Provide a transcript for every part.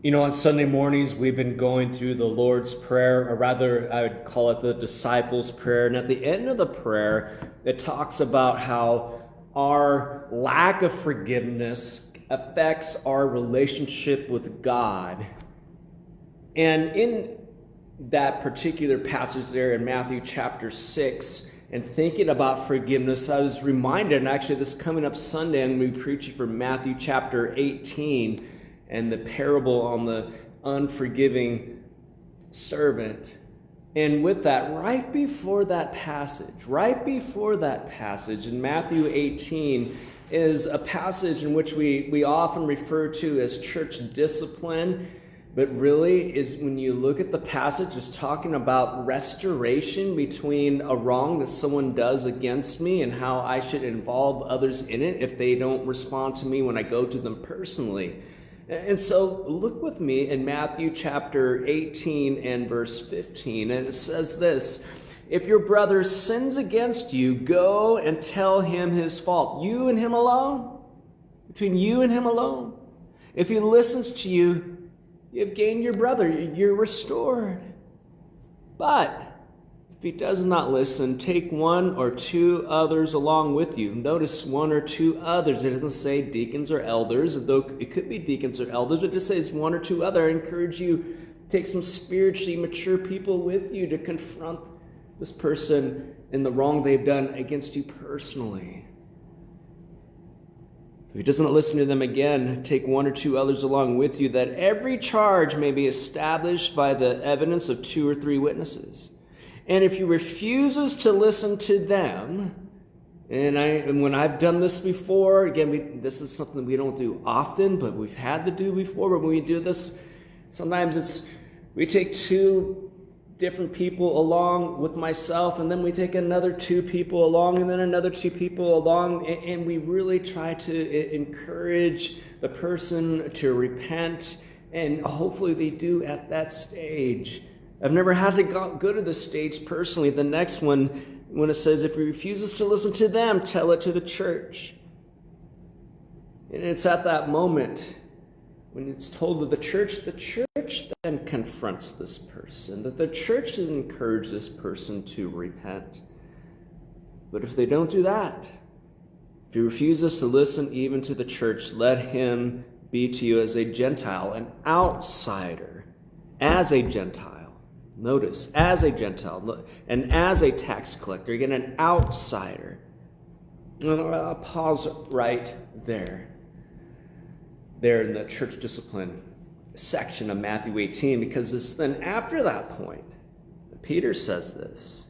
On Sunday mornings, we've been going through the Lord's Prayer, or rather, I would call it the disciples' prayer. And at the end of the prayer, it talks about how our lack of forgiveness affects our relationship with God. And in that particular passage there in Matthew chapter 6, and thinking about forgiveness, I was reminded, and actually this coming up Sunday, I'm going to be preaching from Matthew chapter 18, and the parable on the unforgiving servant. And with that, right before that passage in Matthew 18 is a passage in which we often refer to as church discipline, but really is, when you look at the passage, it's talking about restoration between a wrong that someone does against me and how I should involve others in it if they don't respond to me when I go to them personally. And so look with me in Matthew chapter 18 and verse 15, and it says this: "If your brother sins against you, go and tell him his fault, you and him alone, between you and him alone. If he listens to you, you've gained your brother, you're restored. But if he does not listen, take one or two others along with you." Notice one or two others. It doesn't say deacons or elders, though it could be deacons or elders. It just says one or two other. I encourage you, take some spiritually mature people with you to confront this person in the wrong they've done against you personally. If he doesn't listen to them again, take one or two others along with you, that every charge may be established by the evidence of 2 or 3 witnesses. And if he refuses to listen to them, and when I've done this before, again, this is something we don't do often, but we've had to do before. But when we do this, sometimes we take 2 different people along with myself, and then we take another 2 people along, and then another 2 people along, and we really try to encourage the person to repent, and hopefully they do at that stage. I've never had to go to this stage personally. The next one, when it says, if he refuses to listen to them, tell it to the church. And it's at that moment when it's told to the church then confronts this person, that the church then encourages this person to repent. But if they don't do that, if he refuses to listen even to the church, let him be to you as a Gentile, an outsider, as a Gentile. Notice, as a Gentile, and as a tax collector, again, an outsider. And I'll pause right there in the church discipline section of Matthew 18, because then after that point, Peter says this.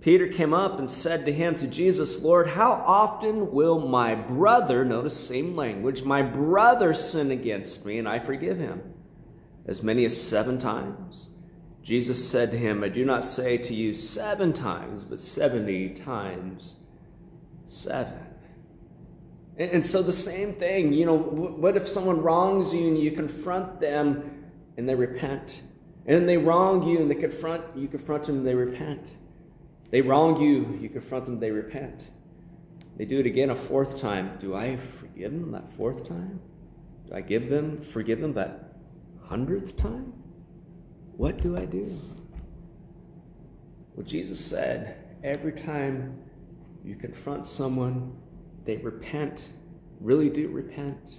Peter came up and said to him, to Jesus, "Lord, how often will my brother," notice same language, "my brother sin against me and I forgive him? As many as 7 times? Jesus said to him, "I do not say to you 7 times, but 70 times 7. And so the same thing, what if someone wrongs you and you confront them and they repent? And they wrong you and you confront them and they repent. They wrong you, you confront them, they repent. They do it again a 4th time. Do I forgive them that 4th time? Do I forgive them that 100th time? What do I do?" Well, Jesus said, every time you confront someone, they repent, really do repent.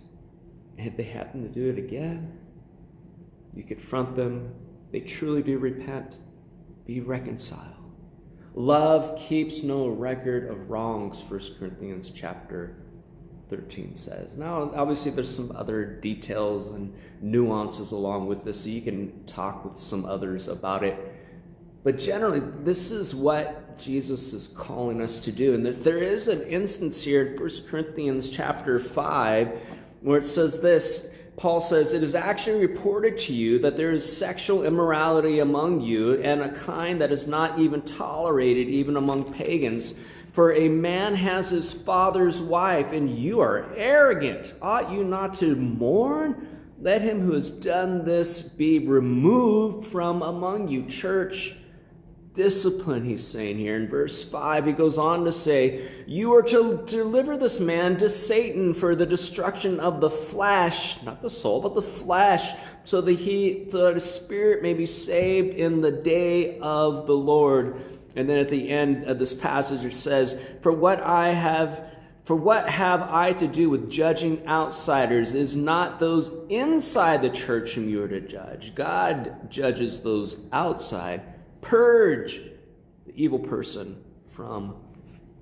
And if they happen to do it again, you confront them, they truly do repent, be reconciled. Love keeps no record of wrongs, 1 Corinthians chapter 13 says. Now, obviously, there's some other details and nuances along with this, so you can talk with some others about it. But generally, this is what Jesus is calling us to do. And there is an instance here in 1 Corinthians chapter 5 where it says this. Paul says, "It is actually reported to you that there is sexual immorality among you, and a kind that is not even tolerated even among pagans. For a man has his father's wife, and you are arrogant. Ought you not to mourn? Let him who has done this be removed from among you." Church, discipline, he's saying here. In verse 5, he goes on to say, you are to deliver this man to Satan for the destruction of the flesh, not the soul, but the flesh, so that his spirit may be saved in the day of the Lord. And then at the end of this passage it says, For what have I to do with judging outsiders? Is not those inside the church whom you are to judge. God judges those outside. Purge the evil person from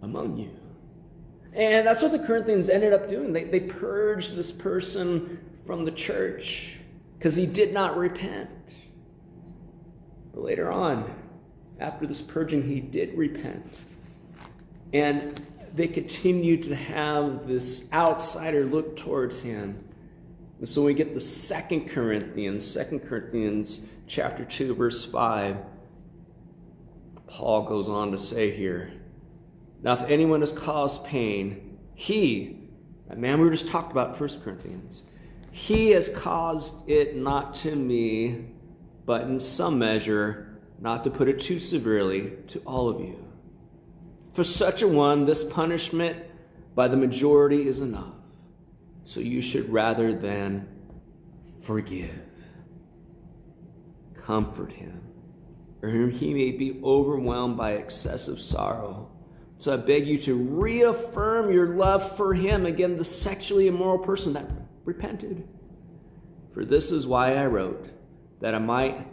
among you. And that's what the Corinthians ended up doing. They purged this person from the church because he did not repent. But later on, after this purging, he did repent. And they continued to have this outsider look towards him. And so we get the 2 Corinthians chapter 2, verse 5. Paul goes on to say here, now if anyone has caused pain, that man we just talked about in 1 Corinthians, he has caused it not to me, but in some measure, not to put it too severely, to all of you. For such a one, this punishment by the majority is enough. So you should rather than forgive, comfort him, or he may be overwhelmed by excessive sorrow. So I beg you to reaffirm your love for him, again, the sexually immoral person that repented. For this is why I wrote, that I might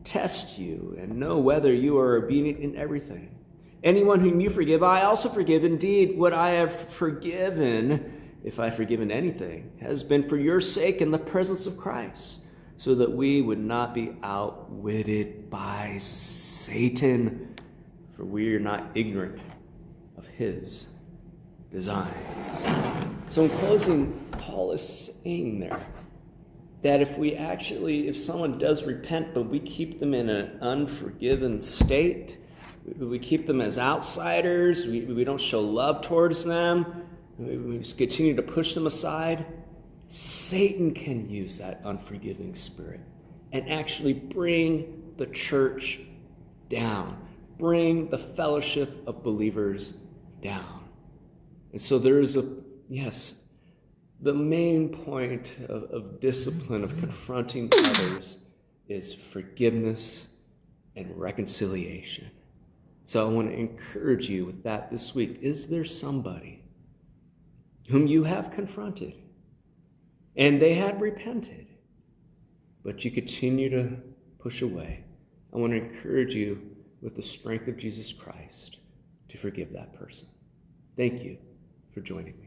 test you and know whether you are obedient in everything. Anyone whom you forgive, I also forgive. Indeed, what I have forgiven, if I have forgiven anything, has been for your sake in the presence of Christ, so that we would not be outwitted by Satan, for we are not ignorant of his designs. So in closing, Paul is saying there that if someone does repent, but we keep them in an unforgiven state, we keep them as outsiders, we don't show love towards them, we just continue to push them aside, Satan can use that unforgiving spirit and actually bring the church down, bring the fellowship of believers down. And so there is the main point of discipline, of confronting others, is forgiveness and reconciliation. So I want to encourage you with that this week. Is there somebody whom you have confronted and they had repented, but you continue to push away? I want to encourage you with the strength of Jesus Christ to forgive that person. Thank you for joining me.